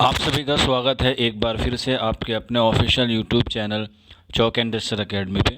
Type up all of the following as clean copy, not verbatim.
आप सभी का स्वागत है एक बार फिर से आपके अपने official YouTube channel chalk and tester academy पे।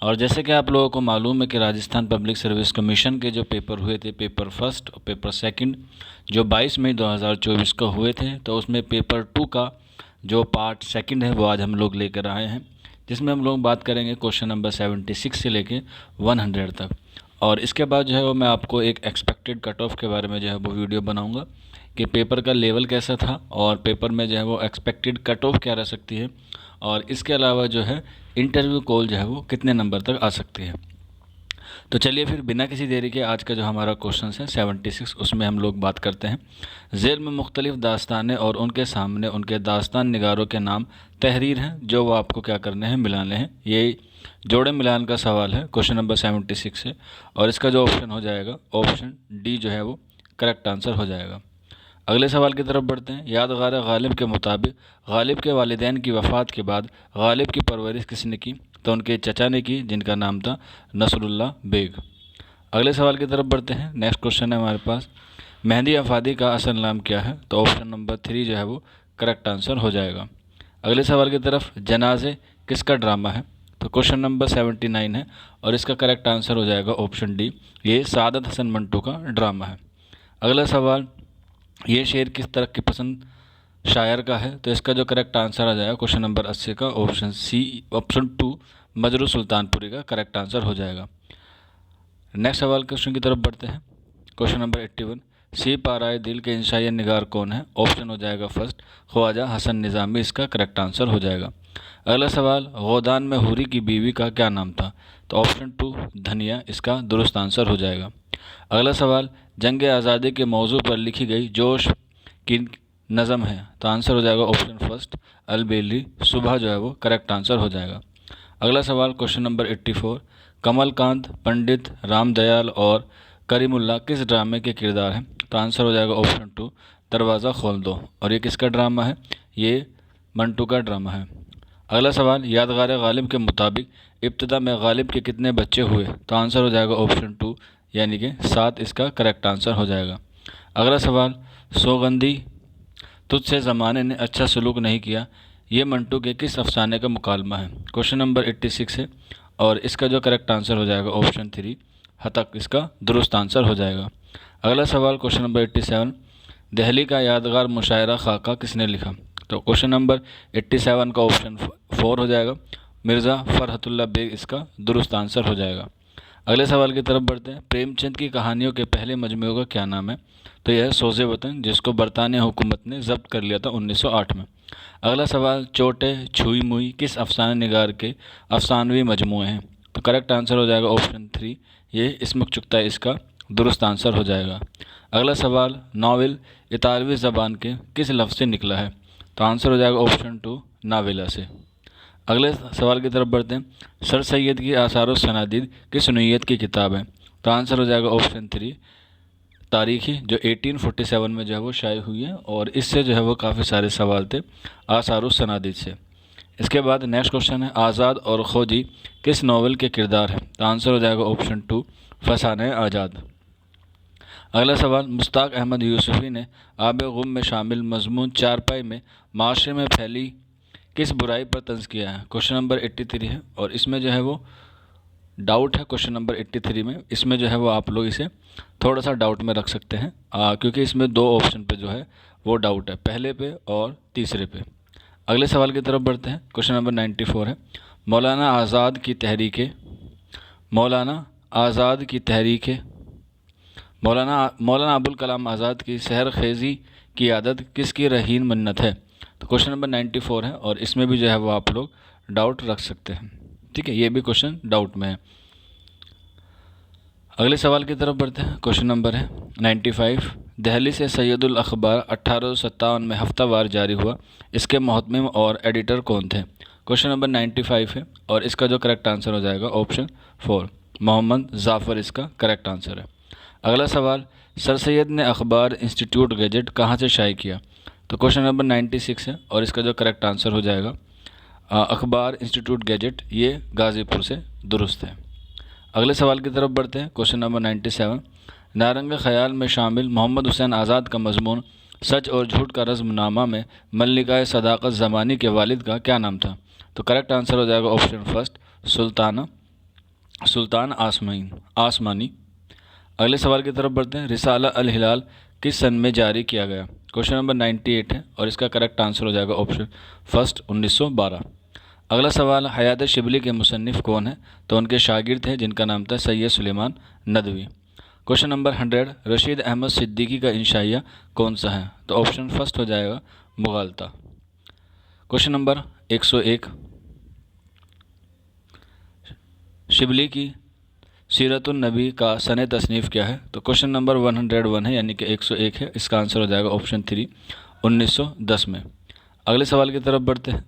और जैसे कि आप लोगों को मालूम है कि राजस्थान पब्लिक सर्विस कमीशन के जो पेपर हुए थे, पेपर फर्स्ट और पेपर सेकंड, जो 22 मई 2024 को हुए थे, तो उसमें पेपर 2 का जो पार्ट सेकंड है वो आज हम लोग लेकर आए हैं, जिसमें हम लोग बात करेंगे क्वेश्चन नंबर 76 से लेके 100 तक। और इसके बाद जो है वो मैं आपको एक एक्सपेक्टेड कट ऑफ के बारे में जो है वो वीडियो बनाऊंगा कि पेपर का लेवल कैसा था और पेपर में जो है वो एक्सपेक्टेड कट ऑफ क्या रह सकती है, और इसके अलावा जो है इंटरव्यू कॉल जो है वो कितने नंबर तक आ सकती है। तो चलिए फिर बिना किसी देरी के आज का जो हमारा क्वेश्चन है 76, उसमें हम लोग बात करते हैं। ज़ेल में मुख्तलिफ दास्तानें और उनके सामने उनके दास्तान निगारों के नाम तहरीर हैं, जो वो आपको क्या करने हैं, मिलाने हैं। ये जोड़े मिलान का सवाल है क्वेश्चन नंबर 76 से, और इसका जो ऑप्शन हो जाएगा ऑप्शन डी जो है वो करेक्ट आंसर हो जाएगा। अगले सवाल की तरफ बढ़ते हैं। यादगार गालिब के मुताबिक गालिब के वालिदैन की वफ़ात के बाद गालिब की परवरिश किसने की? तो उनके चचा ने की, जिनका नाम था नसरुल्लाह बेग। अगले सवाल की तरफ बढ़ते हैं। नेक्स्ट क्वेश्चन है हमारे पास, मेहंदी अफादी का असल नाम क्या है? तो ऑप्शन नंबर 3 जो है वो करेक्ट आंसर हो जाएगा। अगले सवाल की तरफ, जनाजे किसका ड्रामा है? तो क्वेश्चन नंबर 79 है और इसका करेक्ट आंसर हो जाएगा ऑप्शन डी, ये सादत हसन मंटो का ड्रामा है। अगला सवाल, ये शेर किस तरह की पसंद शायर का है? तो इसका जो करेक्ट आंसर आ जाएगा क्वेश्चन नंबर 80 का option C, option 2 Majrooh Sultanpuri का करेक्ट आंसर हो जाएगा। नेक्स्ट सवाल क्वेश्चन की तरफ बढ़ते हैं। क्वेश्चन नंबर 81, सी पाराए दिल के इंशाई निगार कौन है? ऑप्शन हो जाएगा फर्स्ट ख्वाजा हसन निज़ामी, इसका करेक्ट आंसर हो जाएगा। अगला सवाल, गोदान में हुरी की बीवी का क्या नाम था? तो ऑप्शन 2 धनिया, इसका दुरुस्त आंसर हो जाएगा। अगला सवाल, जंग आज़ादी के मौजू पर लिखी गई जोश की नज़म है? तो आंसर हो जाएगा ऑप्शन फर्स्ट अलबेली सुबह, जो है वो करेक्ट आंसर हो जाएगा। अगला सवाल क्वेश्चन नंबर 84, कमलकांत, पंडित रामदयाल और करीमुल्ला किस ड्रामे के किरदार हैं? तो आंसर हो जाएगा ऑप्शन 2 दरवाज़ा खोल दो, और ये किसका ड्रामा है? ये मंटू का ड्रामा है। अगला सवाल, यादगार गालिब के मुताबिक इब्तदा में गालिब के कितने बच्चे हुए? तो आंसर हो जाएगा ऑप्शन 2 यानी कि 7, इसका करेक्ट आंसर हो जाएगा। अगला सवाल, सौगंधी तुझसे ज़माने ने अच्छा सलूक नहीं किया, ये मंटू के किस अफसाने का मुकालमा है? क्वेश्चन नंबर 86 है और इसका जो करेक्ट आंसर हो जाएगा ऑप्शन 3 हतक, इसका दुरुस्त आंसर हो जाएगा। अगला सवाल क्वेश्चन नंबर 87, दहली का यादगार मुशायरा खाका किसने लिखा? तो क्वेश्चन नंबर 87 का ऑप्शन 4 हो जाएगा मिर्ज़ा फ़रहतुल्लाह बेग, इसका दुरुस्त आंसर हो जाएगा। अगले सवाल की तरफ बढ़ते हैं। प्रेमचंद की कहानियों के पहले मजमूए का क्या नाम है? तो यह है सोज़े वतन, जिसको बरतानिया हुकूमत ने जब्त कर लिया था 1908 में। अगला सवाल, चोटे छुई मुई किस अफसाना निगार के अफसानवी मजमूए हैं? तो करेक्ट आंसर हो जाएगा ऑप्शन 3 ये इसमुक चुगता है, इसका दुरुस्त आंसर हो जाएगा। अगला सवाल, नावल इतालवी ज़बान के किस लफ्ज़ से निकला है? तो आंसर हो जाएगा ऑप्शन 2 नाविला से। अगले सवाल की तरफ बढ़ते हैं। सर सैयद की आसार सनादीद किस नोयत की किताब है? तो आंसर हो जाएगा ऑप्शन 3 तारीख़ी, जो 1847 में जो है वो शाये हुई है, और इससे जो है वो काफ़ी सारे सवाल थे आसार सनादीद से। इसके बाद नेक्स्ट क्वेश्चन है, आज़ाद और खोजी किस नावल के किरदार हैं? तो आंसर हो जाएगा ऑप्शन 2 फसाने आज़ाद। अगला सवाल, मुश्ताक अहमद यूसुफ़ी ने आब गुम में शामिल मजमून चारपाई में माशरे में फैली किस बुराई पर तंज़ किया है? क्वेश्चन नंबर 83 है और इसमें जो है वो डाउट है। क्वेश्चन नंबर 83 में इसमें जो है वो आप लोग इसे थोड़ा सा डाउट में रख सकते हैं, क्योंकि इसमें 2 ऑप्शन पे जो है वो डाउट है, पहले पे और तीसरे पे। अगले सवाल की तरफ बढ़ते हैं। क्वेश्चन नंबर 94 है, मौलाना आज़ाद की तहरीकें मौलाना अबुल कलाम आज़ाद की सहर खेज़ी की आदत किसकी रहीन मन्नत है? तो क्वेश्चन नंबर 94 है और इसमें भी जो है वो आप लोग डाउट रख सकते हैं। ठीक है, ये भी क्वेश्चन डाउट में है। अगले सवाल की तरफ बढ़ते हैं। क्वेश्चन नंबर है 95, दिल्ली से सैयदुल अखबार 1857 में हफ्तावार जारी हुआ, इसके मुहतमिम और एडिटर कौन थे? क्वेश्चन नंबर 95 है और इसका जो करेक्ट आंसर हो जाएगा ऑप्शन 4 मोहम्मद जाफ़र, इसका करेक्ट आंसर है। अगला सवाल, सर सैयद ने अखबार इंस्टीट्यूट गैजेट कहाँ से शाये किया? तो क्वेश्चन नंबर 96 है और इसका जो करेक्ट आंसर हो जाएगा अखबार इंस्टीट्यूट गैजेट, ये गाज़ीपुर से दुरुस्त है। अगले सवाल की तरफ बढ़ते हैं। क्वेश्चन नंबर 97, नारंग ख़याल में शामिल मोहम्मद हुसैन आज़ाद का मजमून सच और झूठ का रज़्मनामा में मल्लिका सदाकत ज़मानी के वालिद का क्या नाम था? तो करेक्ट आंसर हो जाएगा ऑप्शन फर्स्ट सुल्तान आसमानी। अगले सवाल की तरफ बढ़ते हैं। रिसाला अल हिलाल किस सन में जारी किया गया? क्वेश्चन नंबर 98 है और इसका करेक्ट आंसर हो जाएगा ऑप्शन फर्स्ट 1912। अगला सवाल, हयात शिबली के मुसन्निफ़ कौन है? तो उनके शागिर्द थे जिनका नाम था सैयद सुलेमान नदवी। क्वेश्चन नंबर 100, रशीद अहमद सिद्दीकी का इंशाइया कौन सा है? तो ऑप्शन फर्स्ट हो जाएगा मुगालता। क्वेश्चन नंबर 101, शिबली की सीरतुन नबी का सन तसनीफ़ क्या है? तो क्वेश्चन नंबर 101 है, यानी कि 101 है। इसका आंसर हो जाएगा ऑप्शन 3 1910 में। अगले सवाल की तरफ बढ़ते हैं।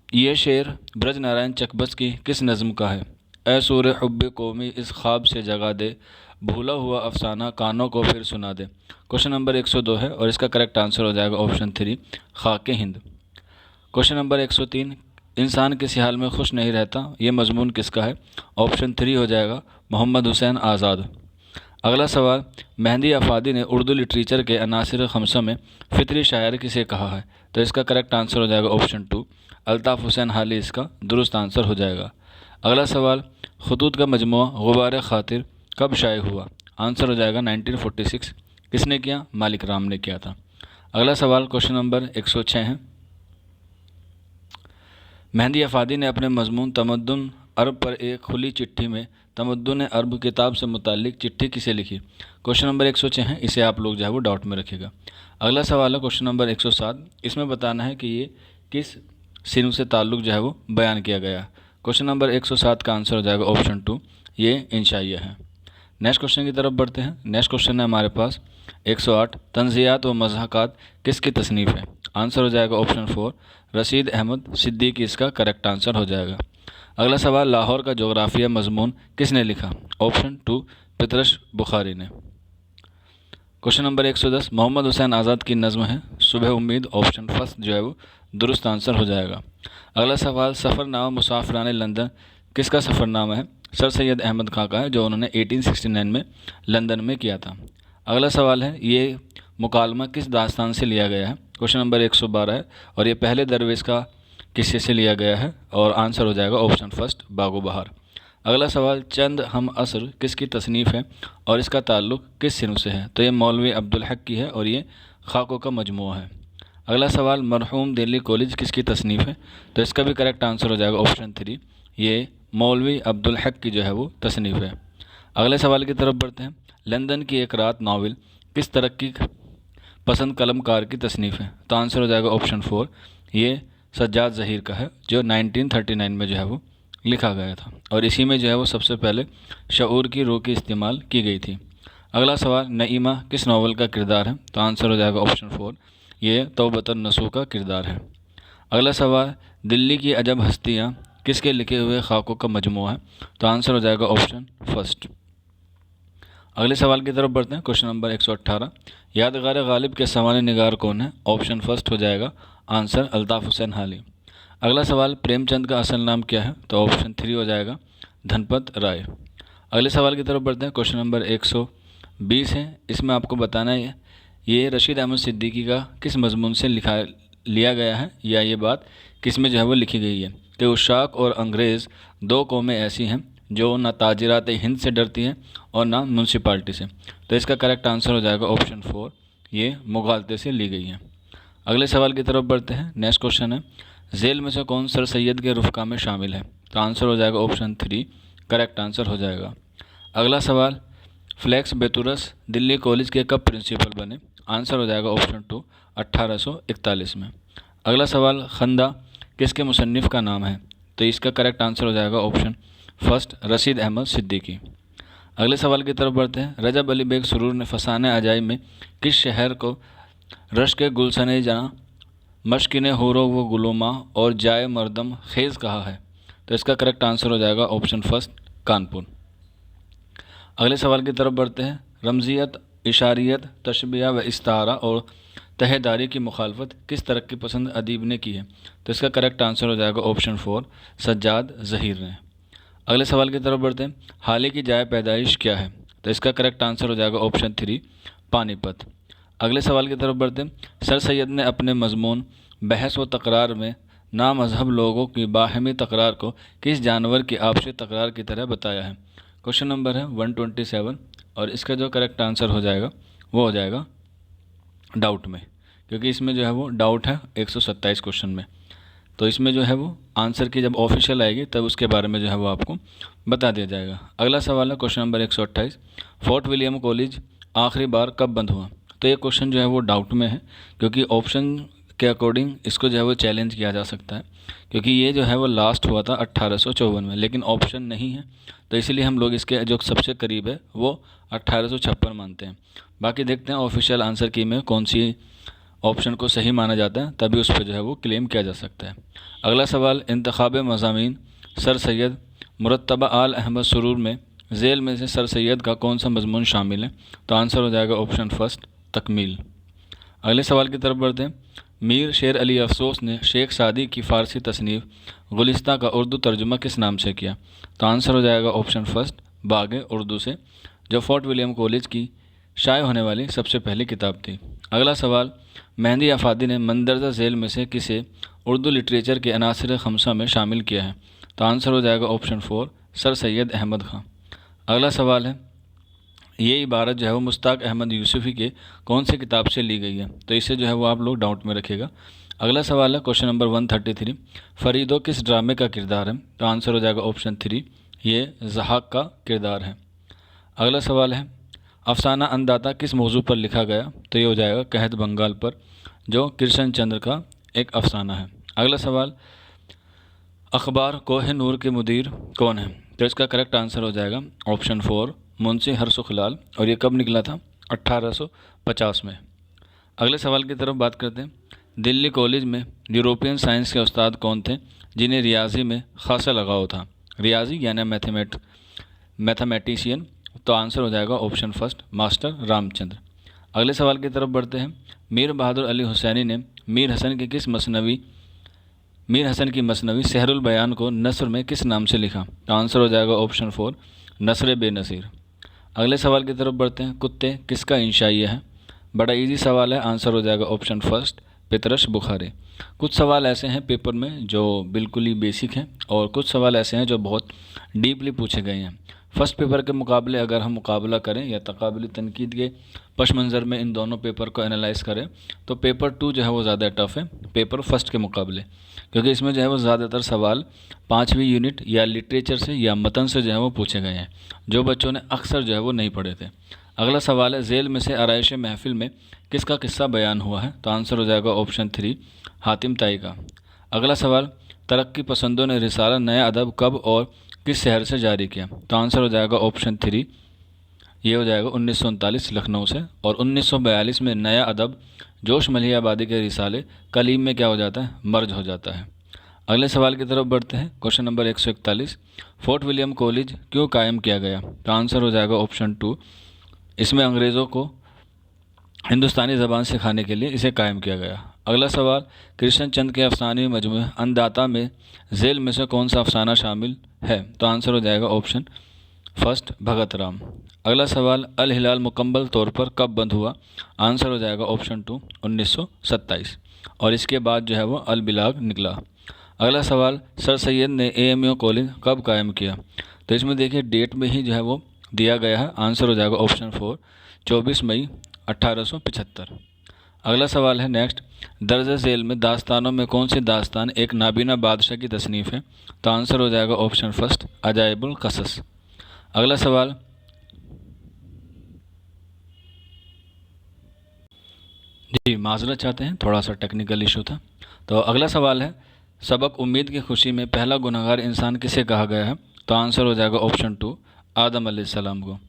ये शेर ब्रज नारायण चकबस की किस नज़म का है? ए सूर हुब्बे कौमी इस ख्वाब से जगा दे, भूला हुआ अफसाना कानों को फिर सुना दे। क्वेश्चन नंबर 102 है और इसका करेक्ट आंसर हो जाएगा ऑप्शन 3 खाके हिंद। क्वेश्चन नंबर 103, इंसान किसी हाल में खुश नहीं रहता, ये मजमून किसका है? ऑप्शन 3 हो जाएगा मोहम्मद हुसैन आज़ाद। अगला सवाल, मेहंदी अफादी ने उर्दू लिटरेचर के अनासिर खमसा में फितरी शायर किसे कहा है? तो इसका करेक्ट आंसर हो जाएगा ऑप्शन 2 अल्ताफ़ हुसैन हाली इसका दुरुस्त आंसर हो जाएगा। अगला सवाल, खतूत का मजमुआ गुबार खातिर कब शाये हुआ? आंसर हो जाएगा 1946। किसने किया? मालिक राम ने किया था। अगला सवाल क्वेश्चन नंबर 106 है। मेहंदी अफादी ने अपने मजमून तमद्दुन अरब पर एक खुली चिट्ठी में तमद्दुन अरब किताब से मुतालिक चिट्ठी किसे लिखी? क्वेश्चन नंबर 106 है, इसे आप लोग जो है वो डाउट में रखिएगा। अगला सवाल है क्वेश्चन नंबर 107, इसमें बताना है कि ये किस सिनु से ताल्लुक़ जो है वो बयान किया गया। क्वेश्चन नंबर 107 का आंसर हो जाएगा ऑप्शन 2 ये इंशाइया है। नेक्स्ट क्वेश्चन की तरफ बढ़ते हैं। नेक्स्ट क्वेश्चन है हमारे पास 108, तंज़ियात व मज़ाक़ात किसकी तसनीफ़ है? आंसर हो जाएगा ऑप्शन 4 रशीद अहमद सिद्दीकी इसका करेक्ट आंसर हो जाएगा। अगला सवाल, लाहौर का जोग्राफिया मजमून किसने लिखा? ऑप्शन 2 पितरश बुखारी ने। क्वेश्चन नंबर 110, मोहम्मद हुसैन आज़ाद की नज़्म है सुबह उम्मीद, ऑप्शन फर्स्ट जो है वो दुरुस्त आंसर हो जाएगा। अगला सवाल, सफ़रनामा मुसाफिरान लंदन किसका सफ़रनामा है? सर सैयद अहमद खां का है, जो उन्होंने 1869 में लंदन में किया था। अगला सवाल है, ये मुकालमा किस दास्तान से लिया गया है? क्वेश्चन नंबर 112 है और ये पहले दरवेश का किस्से से लिया गया है और आंसर हो जाएगा ऑप्शन फर्स्ट बागो बहार। अगला सवाल, चंद हम असर किसकी तसनीफ़ है और इसका ताल्लुक़ किस सिनु से है? तो ये मौलवी अब्दुल हक की है और ये खाकों का मजमूआ है। अगला सवाल, मरहूम दिल्ली कॉलेज किसकी तसनीफ़ है? तो इसका भी करेक्ट आंसर हो जाएगा ऑप्शन 3 ये मौलवी अब्दुल हक की जो है वो तसनीफ़ है। अगले सवाल की तरफ बढ़ते हैं। लंदन की एक रात नावल किस तरक्की पसंद कलमकार की तसनीफ़ है? तो आंसर हो जाएगा ऑप्शन 4 ये सज्जाद ज़हीर का है, जो 1939 में जो है वो लिखा गया था और इसी में जो है वो सबसे पहले शऊर की रूह की इस्तेमाल की गई थी। अगला सवाल, नईमा किस नावल का किरदार है? तो आंसर हो जाएगा ऑप्शन 4 ये तौबतन नसूह का किरदार है। अगला सवाल, दिल्ली की अजब हस्तियाँ किसके लिखे हुए खाकों का मजमूआ है? तो आंसर हो जाएगा ऑप्शन फर्स्ट। अगले सवाल की तरफ बढ़ते हैं। क्वेश्चन नंबर 118, यादगार गालिब के सवाल निगार कौन है? ऑप्शन फर्स्ट हो जाएगा आंसर अल्ताफ़ हुसैन हाली। अगला सवाल, प्रेमचंद का असल नाम क्या है? तो ऑप्शन 3 हो जाएगा धनपत राय। अगले सवाल की तरफ बढ़ते हैं। क्वेश्चन नंबर 120 है, इसमें आपको बताना है ये रशीद अहमद सिद्दीकी का किस मजमून से लिया गया है या ये बात किस में जो है वो लिखी गई है कि उशाक और अंग्रेज़ दो कौमें ऐसी हैं जो ना ताजिरात हिंद से डरती हैं और ना म्यूनसिपाल्टी से। तो इसका करेक्ट आंसर हो जाएगा ऑप्शन 4 ये मुगालते से ली गई हैं। अगले सवाल की तरफ बढ़ते हैं। नेक्स्ट क्वेश्चन है, झेल में से कौन सर सैयद के रुफ़का में शामिल है? तो आंसर हो जाएगा ऑप्शन 3 करेक्ट आंसर हो जाएगा। अगला सवाल, फ्लैक्स बेतुरस दिल्ली कॉलेज के कब प्रिंसिपल बने? आंसर हो जाएगा ऑप्शन 2 1841 में। अगला सवाल, खंदा किसके मुसन्निफ़ का नाम है? तो इसका करेक्ट आंसर हो जाएगा ऑप्शन फर्स्ट रशीद अहमद सिद्दीकी। अगले सवाल की तरफ बढ़ते हैं। रजब अली बेग सुरूर ने फसाने अजाइब में किस शहर को रश के गुलशन जहाँ मशकिन हुरो व गुलुमा और जाए मरदम खेज़ कहा है? तो इसका करेक्ट आंसर हो जाएगा ऑप्शन फर्स्ट कानपुर। अगले सवाल की तरफ बढ़ते हैं। रमज़ियत, इशारियत, तशबिया व इस्तारा और तहदारी की मुखालफत किस तरक्की पसंद अदीब ने की है? तो इसका करेक्ट आंसर हो जाएगा ऑप्शन 4 सज्जाद ज़हीर ने। अगले सवाल की तरफ बढ़ते हैं। हाल की जाए पैदाइश क्या है? तो इसका करेक्ट आंसर हो जाएगा ऑप्शन 3 पानीपत। अगले सवाल की तरफ बढ़ते हैं। सर सैयद ने अपने मजमून बहस व तकरार में नामज़हब लोगों की बाहमी तकरार को किस जानवर की आपसी तकरार की तरह बताया है? क्वेश्चन नंबर है 127 और इसका जो करेक्ट आंसर हो जाएगा वो हो जाएगा डाउट में, क्योंकि इसमें जो है वो डाउट है 127 क्वेश्चन में। तो इसमें जो है वो आंसर की जब ऑफिशियल आएगी तब उसके बारे में जो है वो आपको बता दिया जाएगा। अगला सवाल है question number 128, fort William college आखिरी बार कब बंद हुआ? तो ये क्वेश्चन जो है वो डाउट में है, क्योंकि ऑप्शन के अकॉर्डिंग इसको जो है वो चैलेंज किया जा सकता है, क्योंकि ये जो है वो लास्ट हुआ था 1854 में, लेकिन ऑप्शन नहीं है तो इसलिए हम लोग इसके जो सबसे करीब है वो 1856 मानते हैं। बाकी देखते हैं ऑफिशियल आंसर की में कौन सी ऑप्शन को सही माना जाता है, तभी उस पर जो है वो क्लेम किया जा सकता है। अगला सवाल, इंतखाब मज़ामीन सर सैयद मुरतबा आल अहमद सुरूर में झेल में से सर सैयद का कौन सा मजमून शामिल है? तो आंसर हो जाएगा ऑप्शन फर्स्ट, तकमील। अगले सवाल की तरफ बढ़ते हैं। मीर शेर अली अफसोस ने शेख सादी की फ़ारसी तसनीफ़ गुलिस्तां का उर्दू तर्जुमा किस नाम से किया? तो आंसर हो जाएगा ऑप्शन फर्स्ट, बाग़ उर्दू से, जो फोर्ट विलियम कॉलेज की शाये होने वाली सबसे पहली किताब थी। अगला सवाल, मेहंदी आफादी ने मंदरजा झेल में से किसे उर्दू लिटरेचर के अनासिर खमसा में शामिल किया है? तो आंसर हो जाएगा option four, sir Syed Ahmad Khan. अगला सवाल है, ये इबारत जो है वो मुश्ताक अहमद यूसुफ़ी के कौन सी किताब से ली गई है? तो इसे जो है वो आप लोग डाउट में रखिएगा। अगला सवाल है क्वेश्चन नंबर 133, फरीदो किस ड्रामे का किरदार है? तो आंसर हो जाएगा ऑप्शन 3, ये ज़हाक का किरदार है। अगला सवाल है, अफसाना अन्नदाता किस मौजू पर लिखा गया? तो ये हो जाएगा कहत बंगाल पर, जो कृष्ण चंद्र का एक अफसाना है। अगला सवाल, अखबार कोह नूर के मुदीर कौन है? तो इसका करेक्ट आंसर हो जाएगा ऑप्शन 4, मुंशी हरसुखलाल, और ये कब निकला था? 1850 में। अगले सवाल की तरफ बात करते हैं। दिल्ली कॉलेज में यूरोपियन साइंस के उस्ताद कौन थे जिन्हें रियाजी में खासा लगाव था? रियाजी यानी मैथमेटिशियन। तो आंसर हो जाएगा ऑप्शन फर्स्ट, मास्टर रामचंद्र। अगले सवाल की तरफ बढ़ते हैं। मीर बहादुर अली हुसैनी ने मीर हसन की मसनवी सहरुल बयान को नस्र में किस नाम से लिखा? तो आंसर हो जाएगा ऑप्शन 4, नस्र बेनसीर। अगले सवाल की तरफ बढ़ते हैं। कुत्ते किसका इंशाइया है? बड़ा इजी सवाल है, आंसर हो जाएगा ऑप्शन फर्स्ट, पितरश बुखारी। कुछ सवाल ऐसे हैं पेपर में जो बिल्कुल ही बेसिक हैं, और कुछ सवाल ऐसे हैं जो बहुत डीपली पूछे गए हैं। फर्स्ट पेपर के मुकाबले अगर हम मुकाबला करें या तकाबली तनकीद के पश मंज़र में इन दोनों पेपर को एनालाइज करें तो पेपर 2 जो है वो ज़्यादा टफ है पेपर फर्स्ट के मुकाबले, क्योंकि इसमें जो है वो ज़्यादातर सवाल 5वीं यूनिट या लिटरेचर से या मतन से जो है वो पूछे गए हैं, जो बच्चों ने अक्सर जो है वो नहीं पढ़े थे। अगला सवाल है, झेल में से आराइश महफिल में किसका किस्सा बयान हुआ है? तो आंसर हो जाएगा ऑप्शन 3, हातिम ताई का। अगला सवाल, तरक्की पसंदों ने रिसाला नया अदब कब और किस शहर से जारी किया? तो आंसर हो जाएगा ऑप्शन 3, ये हो जाएगा 1939 लखनऊ से, और 1942 में नया अदब जोश मलिहाबादी के रिसाले कलीम में क्या हो जाता है? मर्ज हो जाता है। अगले सवाल की तरफ बढ़ते हैं। Question number 141, fort William college क्यों कायम किया गया? तो आंसर हो जाएगा ऑप्शन 2, इसमें अंग्रेज़ों को हिंदुस्तानी ज़बान सिखाने के लिए इसे कायम किया गया। अगला सवाल, कृष्ण चंद्र के अफसाने मजमूए अन्नदाता में झेल में से कौन सा अफसाना शामिल है? तो आंसर हो जाएगा ऑप्शन फर्स्ट, भगत राम। अगला सवाल, अल हिलाल मुकम्मल तौर पर कब बंद हुआ? आंसर हो जाएगा ऑप्शन 2, 1927, और इसके बाद जो है वो अल बिलाग निकला। अगला सवाल, सर सैयद ने AMU कॉलेज कब कायम किया? तो इसमें देखिए डेट में ही जो है वो दिया गया है, आंसर हो जाएगा ऑप्शन 4, 24 मई 1875। अगला सवाल है नेक्स्ट, दर्ज झेल में दास्तानों में कौन सी दास्तान एक नाबीना बादशाह की तसनीफ़ है? तो आंसर हो जाएगा ऑप्शन फर्स्ट, अजाइबुल क़सस। अगला सवाल, जी माजरत चाहते हैं, थोड़ा सा टेक्निकल इशू था। तो अगला सवाल है, सबक उम्मीद की खुशी में पहला गुनहगार इंसान किसे कहा गया है? तो आंसर हो जाएगा ऑप्शन 2, आदम अलैहिस्सलाम को।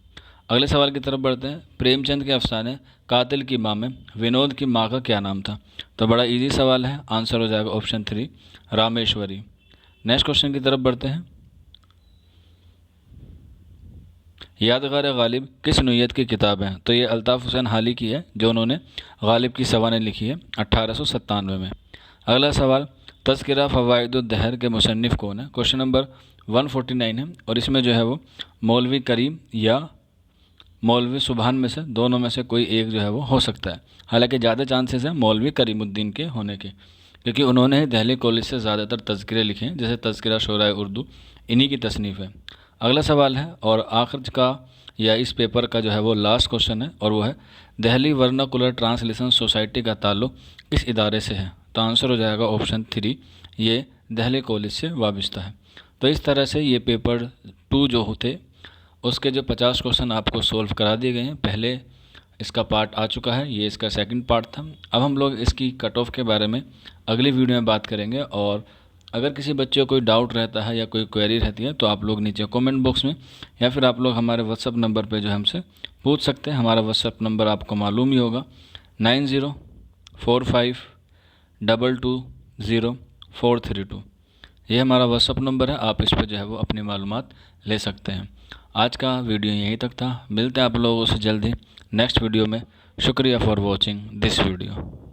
अगले सवाल की तरफ बढ़ते हैं। प्रेमचंद के अफसाने कातिल की माँ में विनोद की माँ का क्या नाम था? तो बड़ा इजी सवाल है, आंसर हो जाएगा ऑप्शन 3, रामेश्वरी। नेक्स्ट क्वेश्चन की तरफ बढ़ते हैं। यादगार गालिब किस नोयत की किताब है? तो ये अल्ताफ़ हुसैन हाली की है, जो उन्होंने गालिब की सवानें लिखी है 1897 में। अगला सवाल, तज़किरा फ़वाइदुद्दहर के मुसन्निफ़ कौन है? क्वेश्चन नंबर 149 है, और इसमें जो है वो मौलवी करीम या मौलवी सुभान में से दोनों में से कोई एक जो है वो हो सकता है। हालांकि ज़्यादा चांसेस हैं मौलवी करीमुद्दीन के होने के, क्योंकि उन्होंने ही दिल्ली कॉलेज से ज़्यादातर तज़किरे लिखे हैं, जैसे तज़किरा शोराए उर्दू इन्हीं की तसनीफ़ है। अगला सवाल है और आखिर का या इस पेपर का जो है वो लास्ट क्वेश्चन है, और वो है दिल्ली वर्नाकुलर ट्रांसलेशन सोसाइटी का ताल्लुक़ किस इदारे से है। तो आंसर हो जाएगा ऑप्शन 3, ये दिल्ली कॉलेज से वाबस्ता है। तो इस तरह से ये पेपर 2 जो होते उसके जो 50 क्वेश्चन आपको सोल्व करा दिए गए हैं। पहले इसका पार्ट आ चुका है, ये इसका सेकंड पार्ट था। अब हम लोग इसकी कट ऑफ के बारे में अगली वीडियो में बात करेंगे, और अगर किसी बच्चे को कोई डाउट रहता है या कोई क्वेरी रहती है तो आप लोग नीचे कमेंट बॉक्स में या फिर आप लोग हमारे व्हाट्सअप नंबर पे जो है हमसे पूछ सकते हैं। हमारा व्हाट्सअप नंबर आपको मालूम ही होगा, 9045220432। ये हमारा व्हाट्सअप नंबर है, आप इस पर जो है वो अपनी मालूमात ले सकते हैं। आज का वीडियो यहीं तक था, मिलते हैं आप लोगों से जल्दी नेक्स्ट वीडियो में। शुक्रिया फॉर वॉचिंग दिस वीडियो।